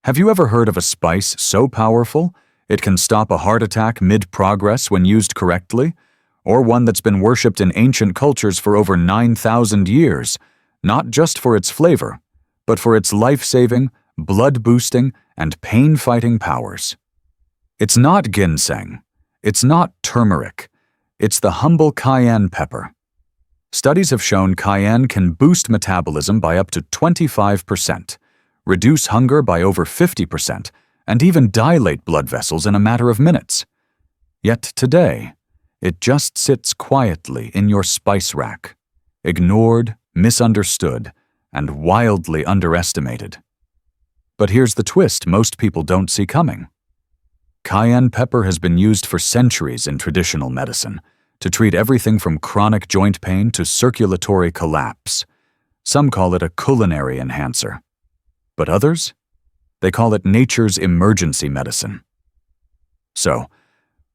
Have you ever heard of a spice so powerful it can stop a heart attack mid-progress when used correctly? Or one that's been worshipped in ancient cultures for over 9,000 years, not just for its flavor, but for its life-saving, blood-boosting, and pain-fighting powers? It's not ginseng. It's not turmeric. It's the humble cayenne pepper. Studies have shown cayenne can boost metabolism by up to 25%, reduce hunger by over 50%, and even dilate blood vessels in a matter of minutes. Yet today, it just sits quietly in your spice rack, ignored, misunderstood, and wildly underestimated. But here's the twist most people don't see coming. Cayenne pepper has been used for centuries in traditional medicine to treat everything from chronic joint pain to circulatory collapse. Some call it a culinary enhancer. But others? They call it nature's emergency medicine. So,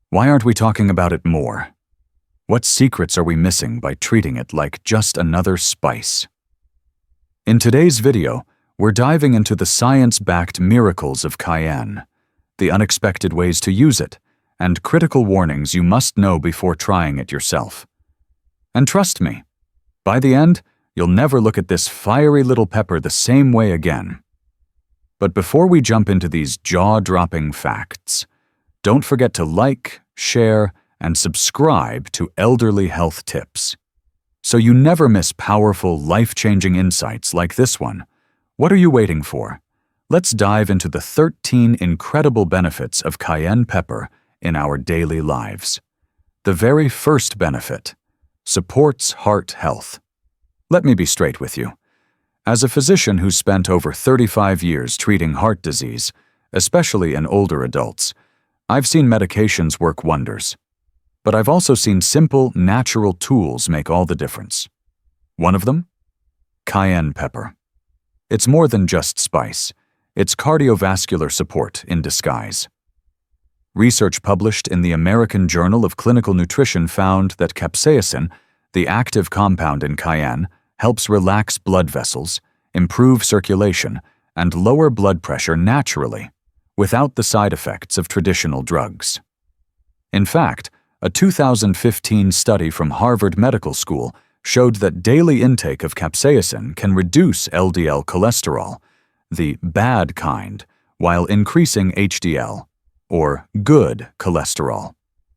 why aren't we talking about it more? What secrets are we missing by treating it like just another spice? In today's video, we're diving into the science-backed miracles of cayenne, the unexpected ways to use it, and critical warnings you must know before trying it yourself. And trust me, by the end, you'll never look at this fiery little pepper the same way again. But before we jump into these jaw-dropping facts, don't forget to like, share, and subscribe to Elderly Health Tips, so you never miss powerful, life-changing insights like this one. What are you waiting for? Let's dive into the 13 incredible benefits of cayenne pepper in our daily lives. The very first benefit: supports heart health. Let me be straight with you. As a physician who's spent over 35 years treating heart disease, especially in older adults, I've seen medications work wonders. But I've also seen simple, natural tools make all the difference. One of them? Cayenne pepper. It's more than just spice. It's cardiovascular support in disguise. Research published in the American Journal of Clinical Nutrition found that capsaicin, the active compound in cayenne, helps relax blood vessels, improve circulation, and lower blood pressure naturally, without the side effects of traditional drugs. In fact, a 2015 study from Harvard Medical School showed that daily intake of capsaicin can reduce LDL cholesterol, the bad kind, while increasing HDL, or good cholesterol.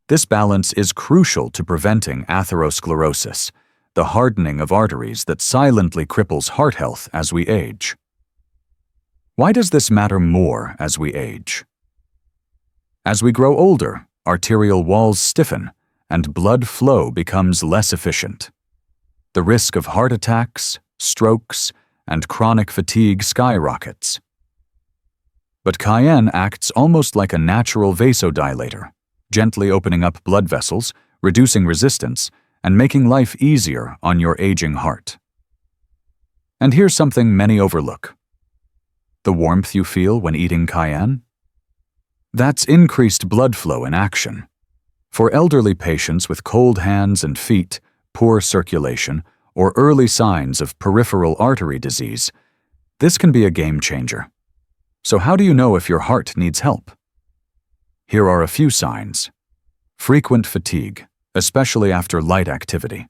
This balance is crucial to preventing atherosclerosis, the hardening of arteries that silently cripples heart health as we age. Why does this matter more as we age? As we grow older, arterial walls stiffen, and blood flow becomes less efficient. The risk of heart attacks, strokes, and chronic fatigue skyrockets. But cayenne acts almost like a natural vasodilator, gently opening up blood vessels, reducing resistance, and making life easier on your aging heart. And here's something many overlook: the warmth you feel when eating cayenne. That's increased blood flow in action. For elderly patients with cold hands and feet, poor circulation, or early signs of peripheral artery disease, this can be a game changer. So how do you know if your heart needs help? Here are a few signs. Frequent fatigue, especially after light activity,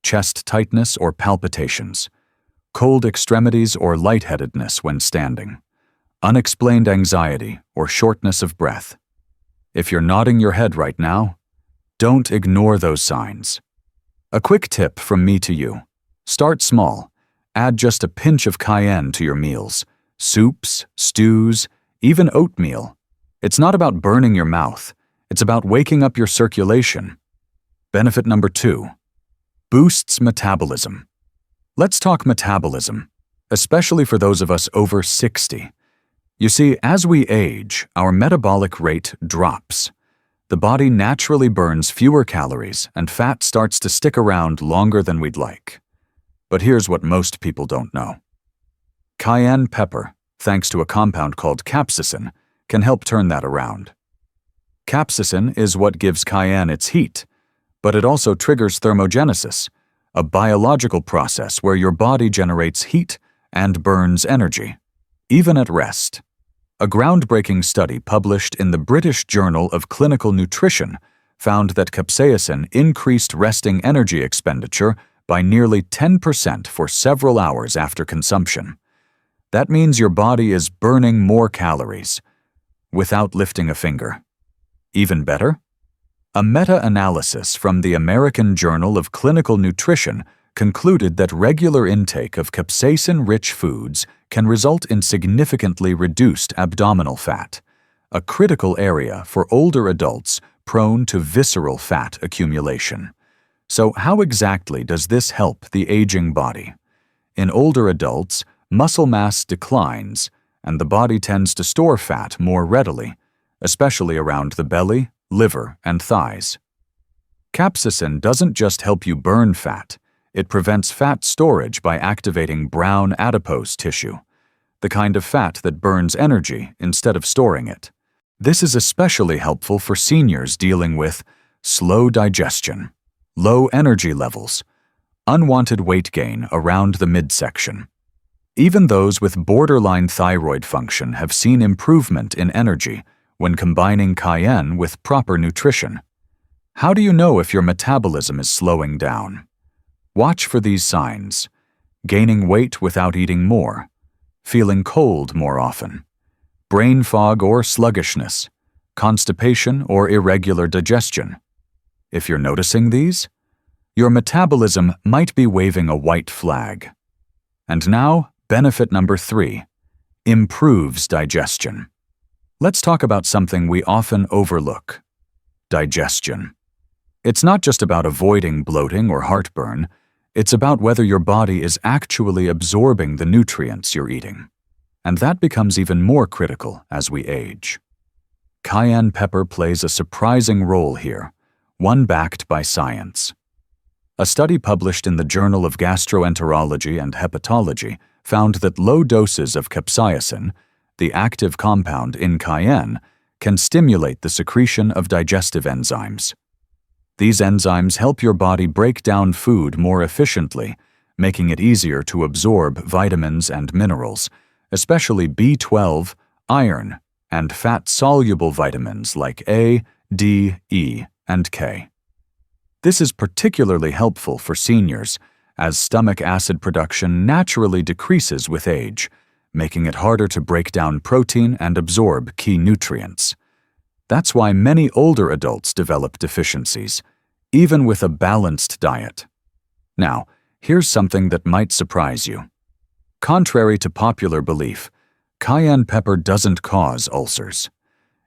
chest tightness or palpitations, cold extremities or lightheadedness when standing, unexplained anxiety or shortness of breath. If you're nodding your head right now, don't ignore those signs. A quick tip from me to you: start small. Add just a pinch of cayenne to your meals, soups, stews, even oatmeal. It's not about burning your mouth. It's about waking up your circulation. Benefit number 2: boosts metabolism. Let's talk metabolism, especially for those of us over 60. You see, as we age, our metabolic rate drops. The body naturally burns fewer calories, and fat starts to stick around longer than we'd like. But here's what most people don't know. Cayenne pepper, thanks to a compound called capsaicin, can help turn that around. Capsaicin is what gives cayenne its heat, but it also triggers thermogenesis, a biological process where your body generates heat and burns energy, even at rest. A groundbreaking study published in the British Journal of Clinical Nutrition found that capsaicin increased resting energy expenditure by nearly 10% for several hours after consumption. That means your body is burning more calories without lifting a finger. Even better? A meta-analysis from the American Journal of Clinical Nutrition concluded that regular intake of capsaicin-rich foods can result in significantly reduced abdominal fat, a critical area for older adults prone to visceral fat accumulation. So how exactly does this help the aging body? In older adults, muscle mass declines, and the body tends to store fat more readily, especially around the belly, liver, and thighs. Capsaicin doesn't just help you burn fat, it prevents fat storage by activating brown adipose tissue, the kind of fat that burns energy instead of storing it. This is especially helpful for seniors dealing with slow digestion, low energy levels, unwanted weight gain around the midsection. Even those with borderline thyroid function have seen improvement in energy when combining cayenne with proper nutrition. How do you know if your metabolism is slowing down? Watch for these signs: gaining weight without eating more, feeling cold more often, brain fog or sluggishness, constipation or irregular digestion. If you're noticing these, your metabolism might be waving a white flag. And now, benefit number 3, improves digestion. Let's talk about something we often overlook: digestion. It's not just about avoiding bloating or heartburn, it's about whether your body is actually absorbing the nutrients you're eating. And that becomes even more critical as we age. Cayenne pepper plays a surprising role here, one backed by science. A study published in the Journal of Gastroenterology and Hepatology found that low doses of capsaicin, the active compound in cayenne, can stimulate the secretion of digestive enzymes. These enzymes help your body break down food more efficiently, making it easier to absorb vitamins and minerals, especially B12, iron, and fat-soluble vitamins like A, D, E, and K. This is particularly helpful for seniors, as stomach acid production naturally decreases with age, making it harder to break down protein and absorb key nutrients. That's why many older adults develop deficiencies, even with a balanced diet. Now, here's something that might surprise you. Contrary to popular belief, cayenne pepper doesn't cause ulcers.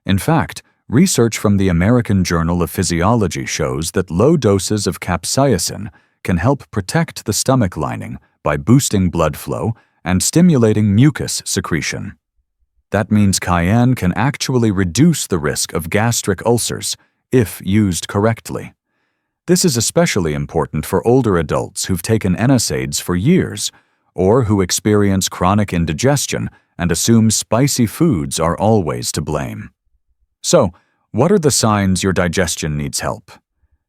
In fact, research from the American Journal of Physiology shows that low doses of capsaicin can help protect the stomach lining by boosting blood flow and stimulating mucus secretion. That means cayenne can actually reduce the risk of gastric ulcers if used correctly. This is especially important for older adults who've taken NSAIDs for years or who experience chronic indigestion and assume spicy foods are always to blame. So, what are the signs your digestion needs help?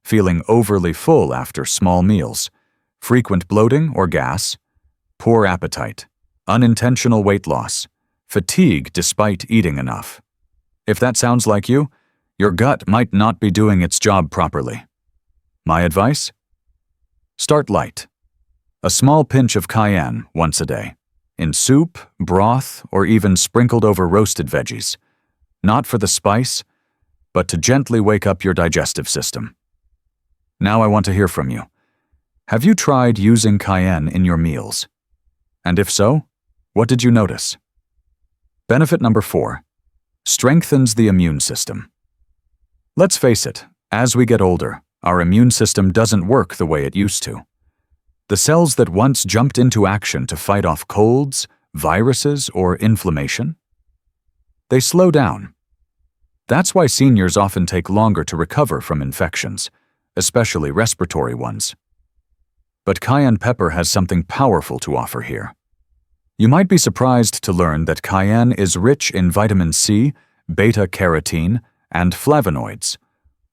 Feeling overly full after small meals, frequent bloating or gas, poor appetite, unintentional weight loss, fatigue despite eating enough. If that sounds like you, your gut might not be doing its job properly. My advice? Start light. A small pinch of cayenne once a day, in soup, broth, or even sprinkled over roasted veggies. Not for the spice, but to gently wake up your digestive system. Now I want to hear from you. Have you tried using cayenne in your meals? And if so, what did you notice? Benefit number 4, strengthens the immune system. Let's face it, as we get older, our immune system doesn't work the way it used to. The cells that once jumped into action to fight off colds, viruses, or inflammation, they slow down. That's why seniors often take longer to recover from infections, especially respiratory ones. But cayenne pepper has something powerful to offer here. You might be surprised to learn that cayenne is rich in vitamin C, beta-carotene, and flavonoids,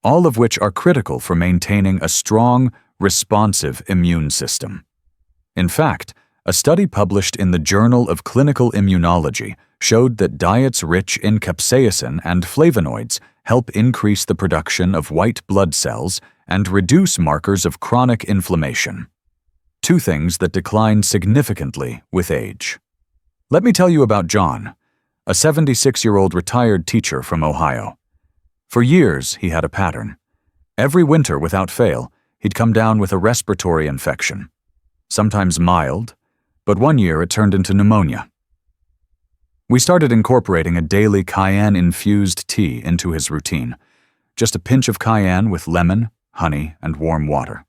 all of which are critical for maintaining a strong, responsive immune system. In fact, A study published in the Journal of Clinical Immunology showed that diets rich in capsaicin and flavonoids help increase the production of white blood cells and reduce markers of chronic inflammation. Two things that decline significantly with age. Let me tell you about John, a 76-year-old retired teacher from Ohio. For years, he had a pattern. Every winter, without fail, he'd come down with a respiratory infection. Sometimes mild, but one year it turned into pneumonia. We started incorporating a daily cayenne-infused tea into his routine, just a pinch of cayenne with lemon, honey, and warm water.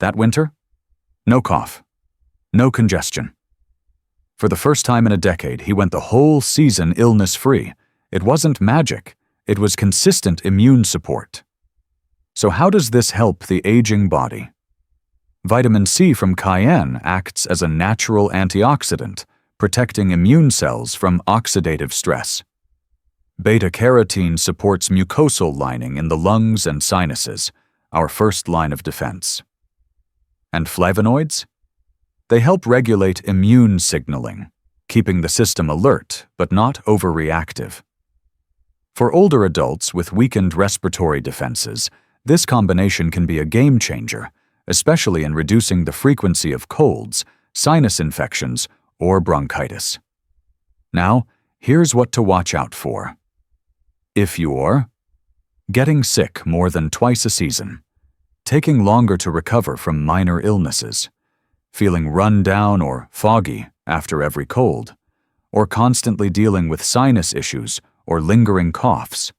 That winter, no cough, no congestion. For the first time in a decade, he went the whole season illness-free. It wasn't magic, it was consistent immune support. So how does this help the aging body? Vitamin C from cayenne acts as a natural antioxidant, protecting immune cells from oxidative stress. Beta-carotene supports mucosal lining in the lungs and sinuses, our first line of defense. And flavonoids? They help regulate immune signaling, keeping the system alert but not overreactive. For older adults with weakened respiratory defenses, this combination can be a game changer, especially in reducing the frequency of colds, sinus infections, or bronchitis. Now, here's what to watch out for. If you're getting sick more than twice a season, taking longer to recover from minor illnesses, feeling run down or foggy after every cold, or constantly dealing with sinus issues or lingering coughs,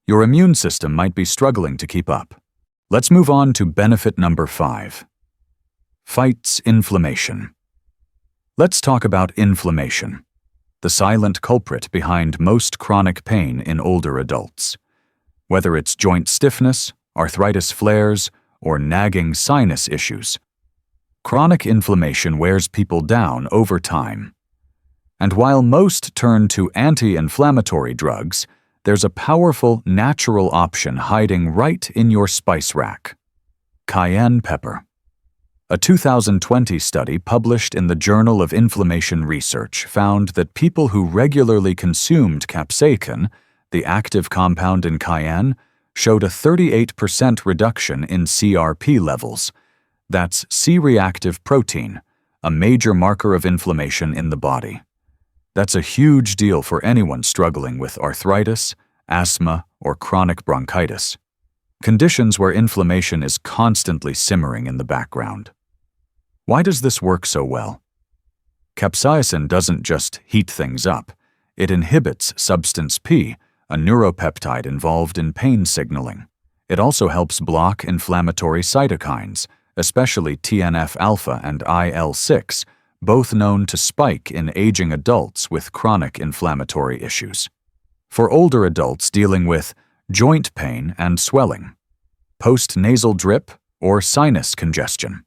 your immune system might be struggling to keep up. Let's move on to benefit number 5. Fights inflammation. Let's talk about inflammation, the silent culprit behind most chronic pain in older adults. Whether it's joint stiffness, arthritis flares, or nagging sinus issues, chronic inflammation wears people down over time. And while most turn to anti-inflammatory drugs, there's a powerful natural option hiding right in your spice rack: cayenne pepper. A 2020 study published in the Journal of Inflammation Research found that people who regularly consumed capsaicin, the active compound in cayenne, showed a 38% reduction in CRP levels. That's C-reactive protein, a major marker of inflammation in the body. That's a huge deal for anyone struggling with arthritis, asthma, or chronic bronchitis, conditions where inflammation is constantly simmering in the background. Why does this work so well? Capsaicin doesn't just heat things up, it inhibits substance P, a neuropeptide involved in pain signaling. It also helps block inflammatory cytokines, especially TNF-alpha and IL-6, both known to spike in aging adults with chronic inflammatory issues. For older adults dealing with joint pain and swelling, post-nasal drip, or sinus congestion,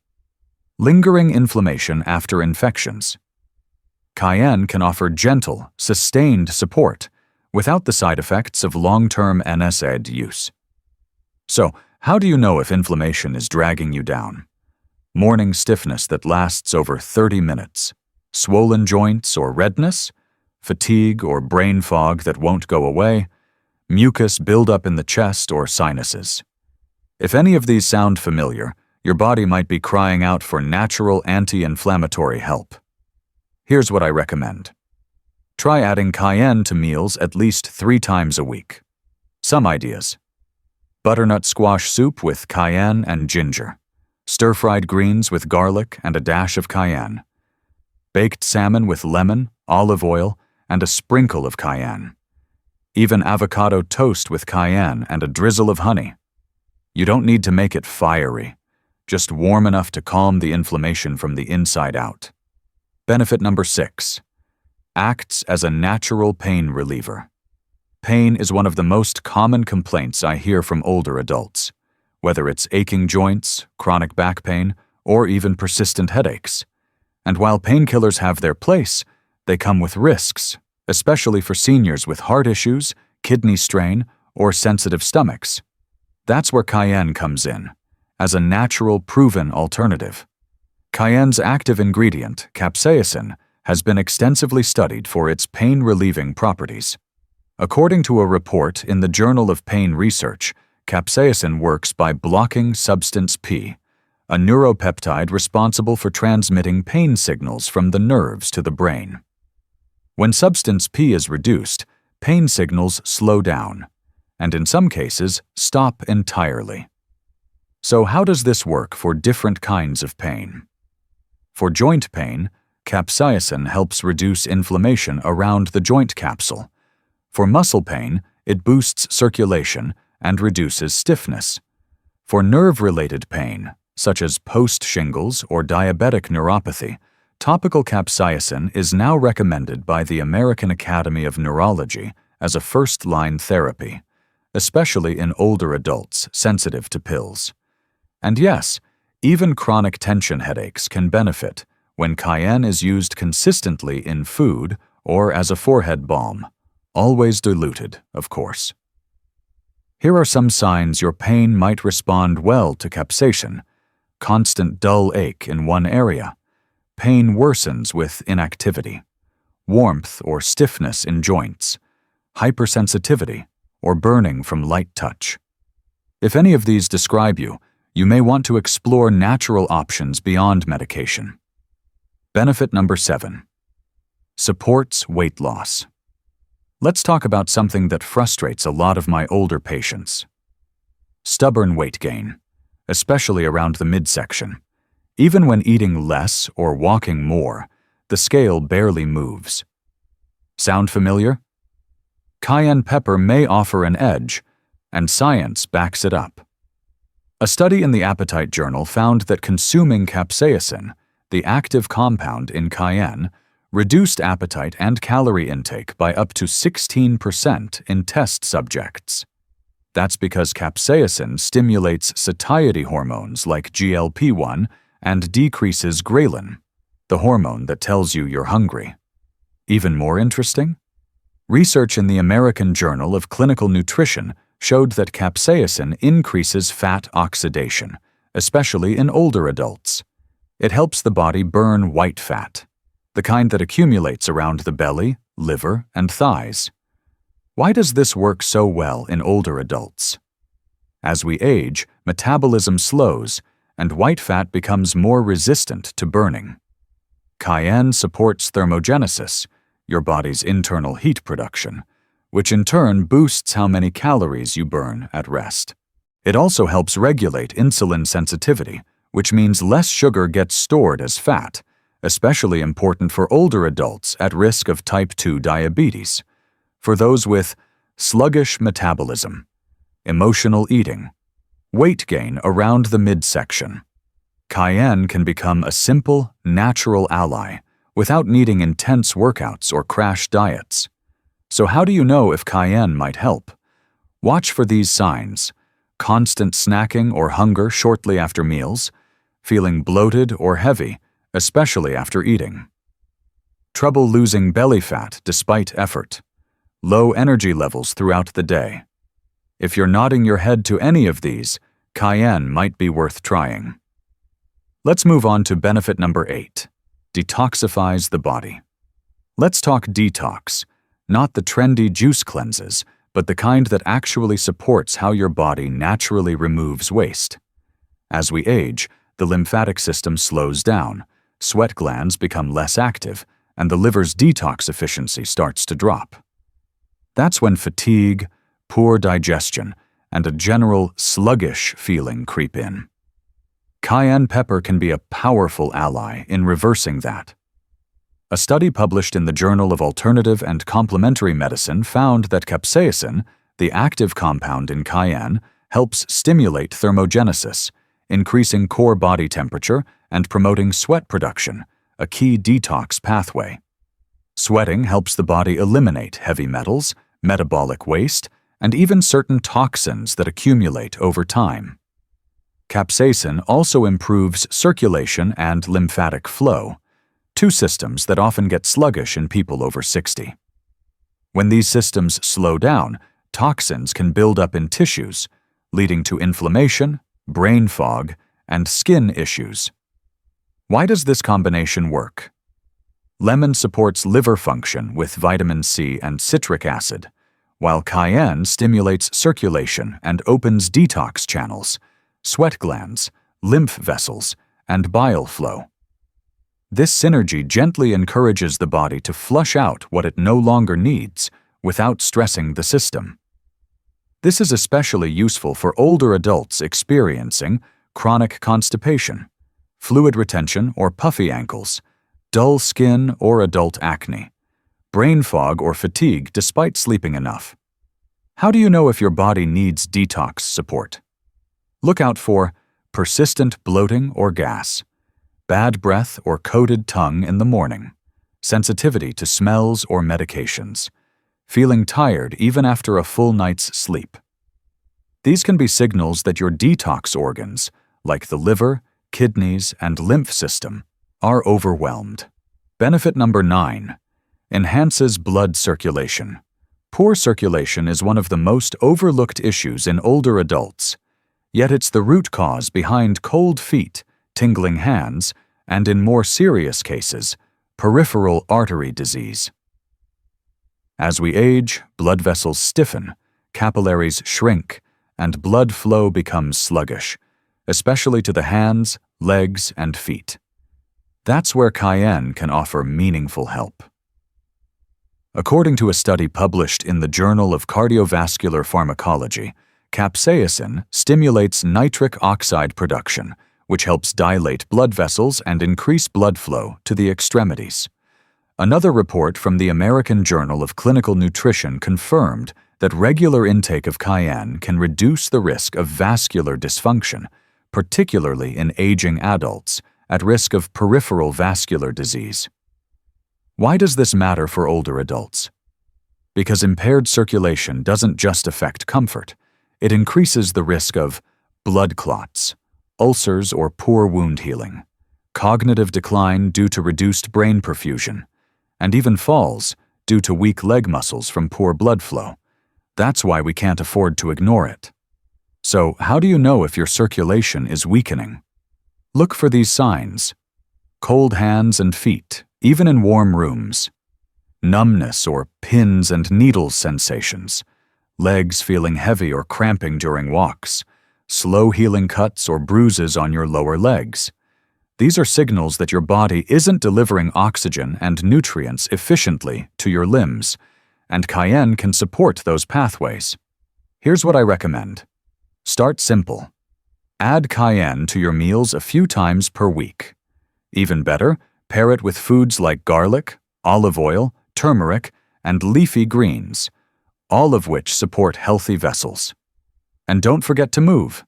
lingering inflammation after infections, cayenne can offer gentle, sustained support without the side effects of long-term NSAID use. So, how do you know if inflammation is dragging you down? Morning stiffness that lasts over 30 minutes, swollen joints or redness, fatigue or brain fog that won't go away, mucus buildup in the chest or sinuses. If any of these sound familiar, your body might be crying out for natural anti-inflammatory help. Here's what I recommend. Try adding cayenne to meals at least 3 times a week. Some ideas: butternut squash soup with cayenne and ginger, stir-fried greens with garlic and a dash of cayenne, baked salmon with lemon, olive oil, and a sprinkle of cayenne, even avocado toast with cayenne and a drizzle of honey. You don't need to make it fiery, just warm enough to calm the inflammation from the inside out. Benefit number 6. Acts as a natural pain reliever. Pain is one of the most common complaints I hear from older adults, whether it's aching joints, chronic back pain, or even persistent headaches. And while painkillers have their place, they come with risks, especially for seniors with heart issues, kidney strain, or sensitive stomachs. That's where cayenne comes in, as a natural, proven alternative. Cayenne's active ingredient, capsaicin, has been extensively studied for its pain-relieving properties. According to a report in the Journal of Pain Research, capsaicin works by blocking substance P, a neuropeptide responsible for transmitting pain signals from the nerves to the brain. When substance P is reduced, pain signals slow down, and in some cases, stop entirely. So how does this work for different kinds of pain? For joint pain, capsaicin helps reduce inflammation around the joint capsule. For muscle pain, it boosts circulation and reduces stiffness. For nerve-related pain, such as post-shingles or diabetic neuropathy, topical capsaicin is now recommended by the American Academy of Neurology as a first-line therapy, especially in older adults sensitive to pills. And yes, even chronic tension headaches can benefit when cayenne is used consistently in food or as a forehead balm, always diluted, of course. Here are some signs your pain might respond well to capsaicin. Constant dull ache in one area. Pain worsens with inactivity. Warmth or stiffness in joints. Hypersensitivity or burning from light touch. If any of these describe you, you may want to explore natural options beyond medication. Benefit number 7. Supports weight loss. Let's talk about something that frustrates a lot of my older patients. Stubborn weight gain, especially around the midsection. Even when eating less or walking more, the scale barely moves. Sound familiar? Cayenne pepper may offer an edge, and science backs it up. A study in the Appetite Journal found that consuming capsaicin, the active compound in cayenne, reduced appetite and calorie intake by up to 16% in test subjects. That's because capsaicin stimulates satiety hormones like GLP-1 and decreases ghrelin, the hormone that tells you you're hungry. Even more interesting? Research in the American Journal of Clinical Nutrition showed that capsaicin increases fat oxidation, especially in older adults. It helps the body burn white fat, the kind that accumulates around the belly, liver, and thighs. Why does this work so well in older adults? As we age, metabolism slows, and white fat becomes more resistant to burning. Cayenne supports thermogenesis, your body's internal heat production, which in turn boosts how many calories you burn at rest. It also helps regulate insulin sensitivity, which means less sugar gets stored as fat, especially important for older adults at risk of type 2 diabetes, for those with sluggish metabolism, emotional eating, weight gain around the midsection. Cayenne can become a simple, natural ally without needing intense workouts or crash diets. So how do you know if cayenne might help? Watch for these signs: constant snacking or hunger shortly after meals, feeling bloated or heavy, especially after eating, trouble losing belly fat despite effort, low energy levels throughout the day. If you're nodding your head to any of these, cayenne might be worth trying. Let's move on to benefit number 8. Detoxifies the body. Let's talk detox, not the trendy juice cleanses, but the kind that actually supports how your body naturally removes waste. As we age, the lymphatic system slows down, sweat glands become less active, and the liver's detox efficiency starts to drop. That's when fatigue, poor digestion, and a general sluggish feeling creep in. Cayenne pepper can be a powerful ally in reversing that. A study published in the Journal of Alternative and Complementary Medicine found that capsaicin, the active compound in cayenne, helps stimulate thermogenesis, increasing core body temperature and promoting sweat production, a key detox pathway. Sweating helps the body eliminate heavy metals, metabolic waste, and even certain toxins that accumulate over time. Capsaicin also improves circulation and lymphatic flow, two systems that often get sluggish in people over 60. When these systems slow down, toxins can build up in tissues, leading to inflammation, brain fog, and skin issues. Why does this combination work? Lemon supports liver function with vitamin C and citric acid, while cayenne stimulates circulation and opens detox channels, sweat glands, lymph vessels, and bile flow. This synergy gently encourages the body to flush out what it no longer needs without stressing the system. This is especially useful for older adults experiencing chronic constipation, fluid retention or puffy ankles, dull skin or adult acne, brain fog or fatigue despite sleeping enough. How do you know if your body needs detox support? Look out for persistent bloating or gas, bad breath or coated tongue in the morning, sensitivity to smells or medications, feeling tired even after a full night's sleep. These can be signals that your detox organs, like the liver, kidneys, and lymph system, are overwhelmed. Benefit number 9. Enhances blood circulation. Poor circulation is one of the most overlooked issues in older adults, yet it's the root cause behind cold feet, tingling hands, and in more serious cases, peripheral artery disease. As we age, blood vessels stiffen, capillaries shrink, and blood flow becomes sluggish, especially to the hands, legs, and feet. That's where cayenne can offer meaningful help. According to a study published in the Journal of Cardiovascular Pharmacology, capsaicin stimulates nitric oxide production, which helps dilate blood vessels and increase blood flow to the extremities. Another report from the American Journal of Clinical Nutrition confirmed that regular intake of cayenne can reduce the risk of vascular dysfunction, particularly in aging adults at risk of peripheral vascular disease. Why does this matter for older adults? Because impaired circulation doesn't just affect comfort, it increases the risk of blood clots, ulcers or poor wound healing, cognitive decline due to reduced brain perfusion, and even falls due to weak leg muscles from poor blood flow. That's why we can't afford to ignore it. So, how do you know if your circulation is weakening? Look for these signs: cold hands and feet, even in warm rooms, numbness or pins and needles sensations, legs feeling heavy or cramping during walks, slow healing cuts or bruises on your lower legs. These are signals that your body isn't delivering oxygen and nutrients efficiently to your limbs, and cayenne can support those pathways. Here's what I recommend. Start simple. Add cayenne to your meals a few times per week. Even better, pair it with foods like garlic, olive oil, turmeric, and leafy greens, all of which support healthy vessels. And don't forget to move.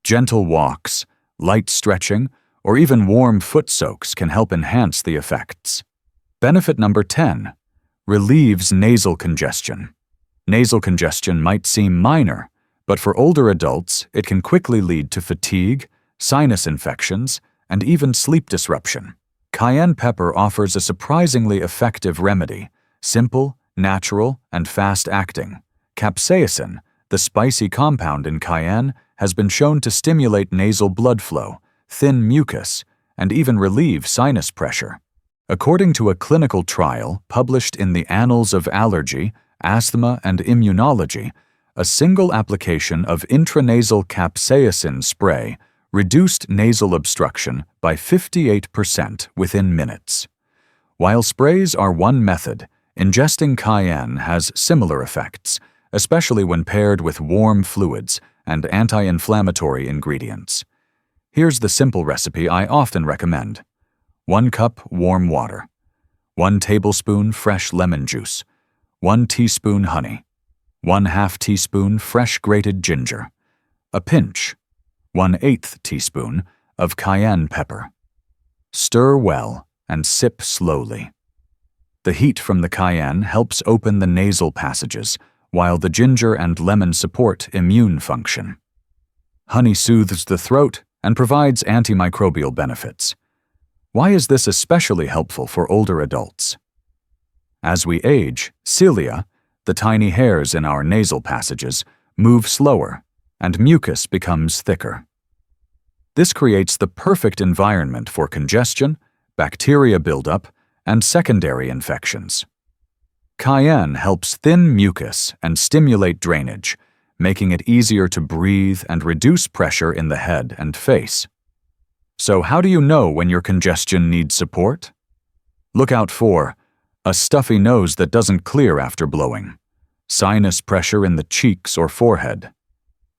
Gentle walks, light stretching, or even warm foot soaks can help enhance the effects. Benefit number 10. Relieves nasal congestion. Nasal congestion might seem minor, but for older adults, it can quickly lead to fatigue, sinus infections, and even sleep disruption. Cayenne pepper offers a surprisingly effective remedy, simple, natural, and fast-acting. Capsaicin, the spicy compound in cayenne, has been shown to stimulate nasal blood flow, thin mucus, and even relieve sinus pressure. According to a clinical trial published in the Annals of Allergy, Asthma, and Immunology, a single application of intranasal capsaicin spray reduced nasal obstruction by 58% within minutes. While sprays are one method, ingesting cayenne has similar effects, especially when paired with warm fluids and anti-inflammatory ingredients. Here's the simple recipe I often recommend. 1 cup warm water, 1 tablespoon fresh lemon juice, 1 teaspoon honey, 1/2 teaspoon fresh grated ginger, a pinch, 1/8 teaspoon of cayenne pepper. Stir well and sip slowly. The heat from the cayenne helps open the nasal passages, while the ginger and lemon support immune function. Honey soothes the throat and provides antimicrobial benefits. Why is this especially helpful for older adults? As we age, cilia, the tiny hairs in our nasal passages, move slower, and mucus becomes thicker. This creates the perfect environment for congestion, bacteria buildup, and secondary infections. Cayenne helps thin mucus and stimulate drainage, making it easier to breathe and reduce pressure in the head and face. So how do you know when your congestion needs support? Look out for a stuffy nose that doesn't clear after blowing, sinus pressure in the cheeks or forehead,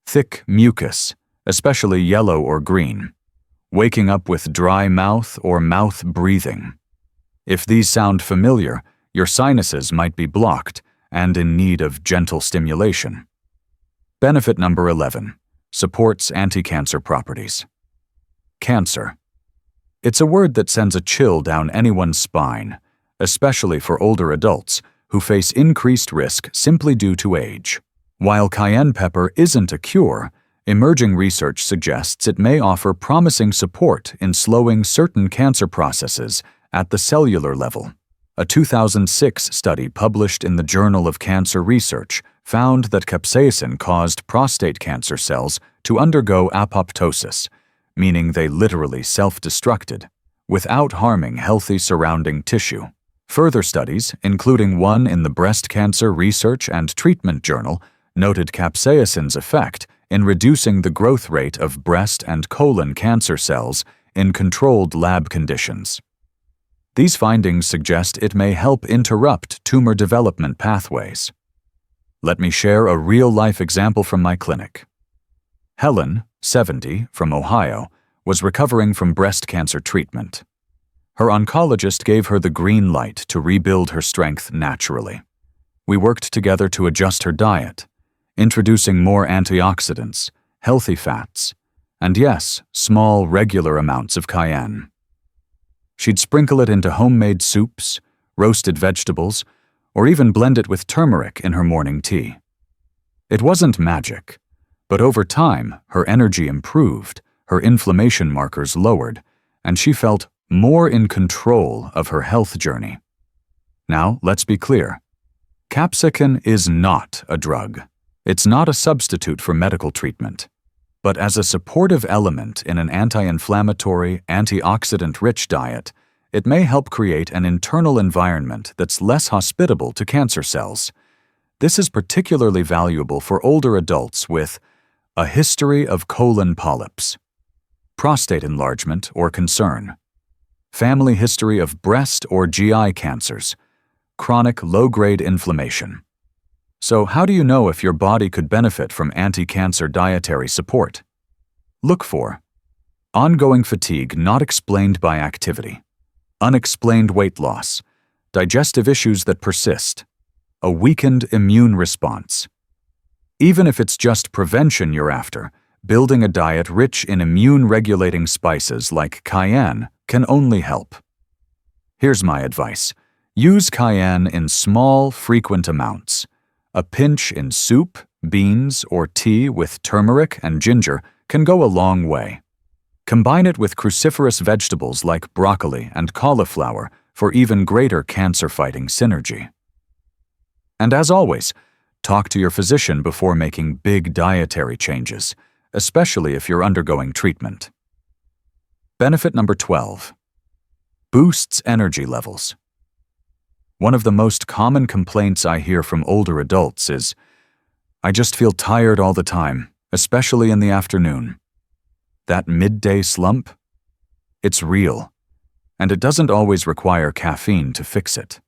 thick mucus, especially yellow or green, waking up with dry mouth or mouth breathing. If these sound familiar, your sinuses might be blocked and in need of gentle stimulation. Benefit number 11. Supports anti-cancer properties. Cancer. It's a word that sends a chill down anyone's spine, especially for older adults who face increased risk simply due to age. While cayenne pepper isn't a cure, emerging research suggests it may offer promising support in slowing certain cancer processes at the cellular level. A 2006 study published in the Journal of Cancer Research found that capsaicin caused prostate cancer cells to undergo apoptosis, meaning they literally self-destructed, without harming healthy surrounding tissue. Further studies, including one in the Breast Cancer Research and Treatment Journal, noted capsaicin's effect in reducing the growth rate of breast and colon cancer cells in controlled lab conditions. These findings suggest it may help interrupt tumor development pathways. Let me share a real-life example from my clinic. Helen, 70, from Ohio, was recovering from breast cancer treatment. Her oncologist gave her the green light to rebuild her strength naturally. We worked together to adjust her diet, introducing more antioxidants, healthy fats, and yes, small, regular amounts of cayenne. She'd sprinkle it into homemade soups, roasted vegetables, or even blend it with turmeric in her morning tea. It wasn't magic, but over time, her energy improved, her inflammation markers lowered, and she felt more in control of her health journey. Now, let's be clear. Capsaicin is not a drug. It's not a substitute for medical treatment. But as a supportive element in an anti-inflammatory, antioxidant-rich diet, it may help create an internal environment that's less hospitable to cancer cells. This is particularly valuable for older adults with a history of colon polyps, prostate enlargement or concern, family history of breast or GI cancers, chronic low-grade inflammation. So how do you know if your body could benefit from anti-cancer dietary support? Look for ongoing fatigue not explained by activity, unexplained weight loss, digestive issues that persist, a weakened immune response. Even if it's just prevention you're after, building a diet rich in immune-regulating spices like cayenne can only help. Here's my advice. Use cayenne in small, frequent amounts. A pinch in soup, beans, or tea with turmeric and ginger can go a long way. Combine it with cruciferous vegetables like broccoli and cauliflower for even greater cancer-fighting synergy. And as always, talk to your physician before making big dietary changes, especially if you're undergoing treatment. Benefit number 12. Boosts energy levels. One of the most common complaints I hear from older adults is, "I just feel tired all the time, especially in the afternoon." That midday slump? It's real, and it doesn't always require caffeine to fix it.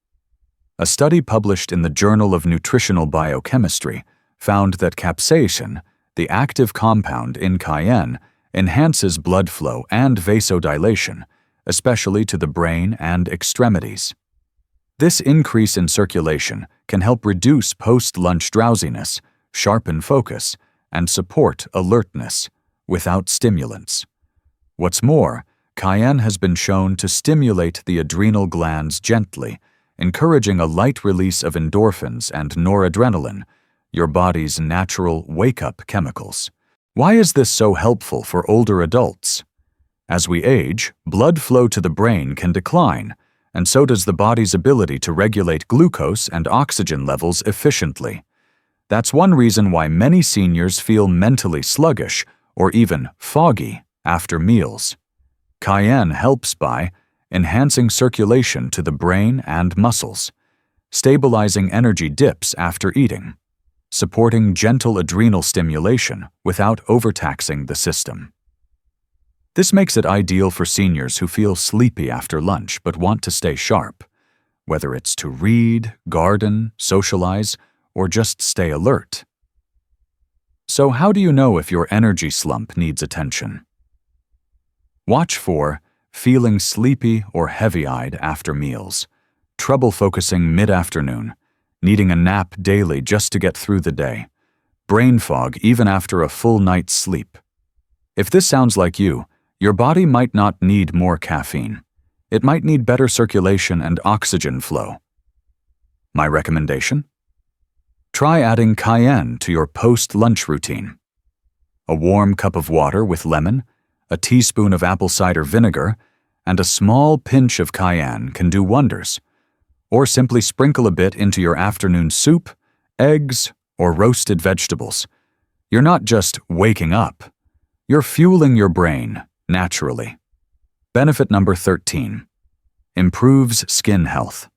A study published in the Journal of Nutritional Biochemistry found that capsaicin, the active compound in cayenne, enhances blood flow and vasodilation, especially to the brain and extremities. This increase in circulation can help reduce post-lunch drowsiness, sharpen focus, and support alertness without stimulants. What's more, cayenne has been shown to stimulate the adrenal glands gently, encouraging a light release of endorphins and noradrenaline, your body's natural wake-up chemicals. Why is this so helpful for older adults? As we age, blood flow to the brain can decline, and so does the body's ability to regulate glucose and oxygen levels efficiently. That's one reason why many seniors feel mentally sluggish or even foggy after meals. Cayenne helps by enhancing circulation to the brain and muscles, stabilizing energy dips after eating, supporting gentle adrenal stimulation without overtaxing the system. This makes it ideal for seniors who feel sleepy after lunch but want to stay sharp, whether it's to read, garden, socialize, or just stay alert. So how do you know if your energy slump needs attention? Watch for feeling sleepy or heavy-eyed after meals, trouble focusing mid-afternoon, needing a nap daily just to get through the day, brain fog even after a full night's sleep. If this sounds like you, your body might not need more caffeine. It might need better circulation and oxygen flow. My recommendation? Try adding cayenne to your post-lunch routine. A warm cup of water with lemon, a teaspoon of apple cider vinegar, and a small pinch of cayenne can do wonders. Or simply sprinkle a bit into your afternoon soup, eggs, or roasted vegetables. You're not just waking up. You're fueling your brain naturally. Benefit number 13. Improves skin health.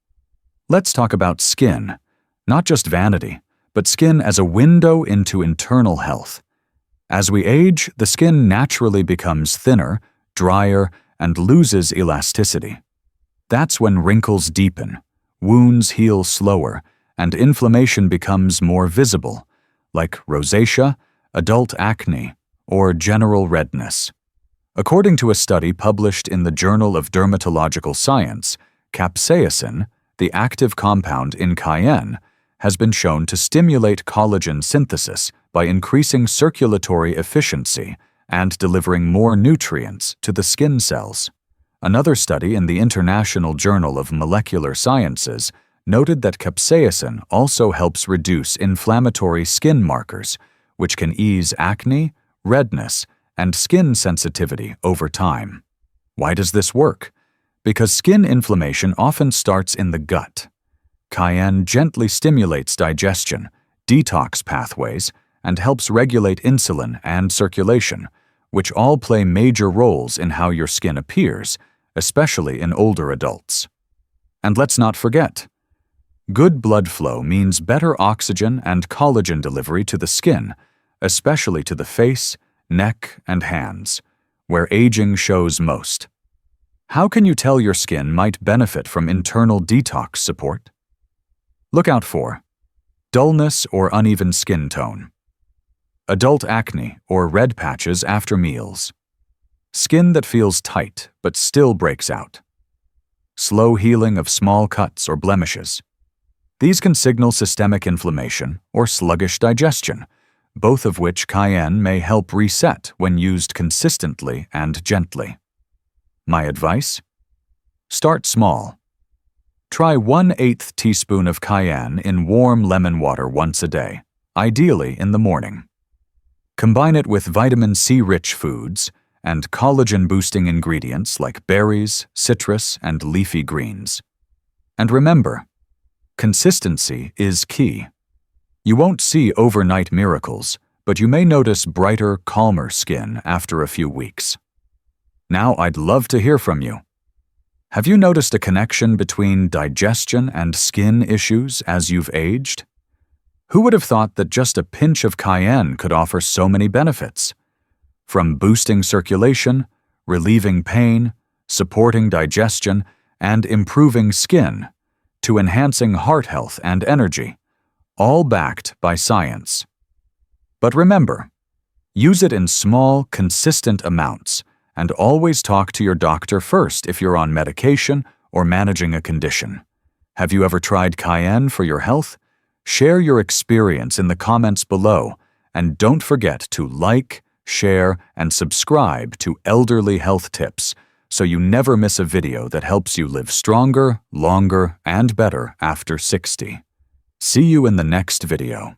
Let's talk about skin, not just vanity, but skin as a window into internal health. As we age, the skin naturally becomes thinner, drier, and loses elasticity. That's when wrinkles deepen, wounds heal slower, and inflammation becomes more visible, like rosacea, adult acne, or general redness. According to a study published in the Journal of Dermatological Science, capsaicin, the active compound in cayenne, has been shown to stimulate collagen synthesis by increasing circulatory efficiency and delivering more nutrients to the skin cells. Another study in the International Journal of Molecular Sciences noted that capsaicin also helps reduce inflammatory skin markers, which can ease acne, redness, and skin sensitivity over time. Why does this work? Because skin inflammation often starts in the gut. Cayenne gently stimulates digestion, detox pathways, and helps regulate insulin and circulation, which all play major roles in how your skin appears, especially in older adults. And let's not forget, good blood flow means better oxygen and collagen delivery to the skin, especially to the face, neck, and hands, where aging shows most. How can you tell your skin might benefit from internal detox support? Look out for dullness or uneven skin tone, adult acne or red patches after meals, skin that feels tight but still breaks out, slow healing of small cuts or blemishes. These can signal systemic inflammation or sluggish digestion, both of which cayenne may help reset when used consistently and gently. My advice? Start small. Try 1/8 teaspoon of cayenne in warm lemon water once a day, ideally in the morning. Combine it with vitamin C-rich foods and collagen-boosting ingredients like berries, citrus, and leafy greens. And remember, consistency is key. You won't see overnight miracles, but you may notice brighter, calmer skin after a few weeks. Now I'd love to hear from you. Have you noticed a connection between digestion and skin issues as you've aged? Who would have thought that just a pinch of cayenne could offer so many benefits? From boosting circulation, relieving pain, supporting digestion, and improving skin, to enhancing heart health and energy, all backed by science. But remember, use it in small, consistent amounts, and always talk to your doctor first if you're on medication or managing a condition. Have you ever tried cayenne for your health? Share your experience in the comments below, and don't forget to like, share, and subscribe to Elderly Health Tips so you never miss a video that helps you live stronger, longer, and better after 60. See you in the next video.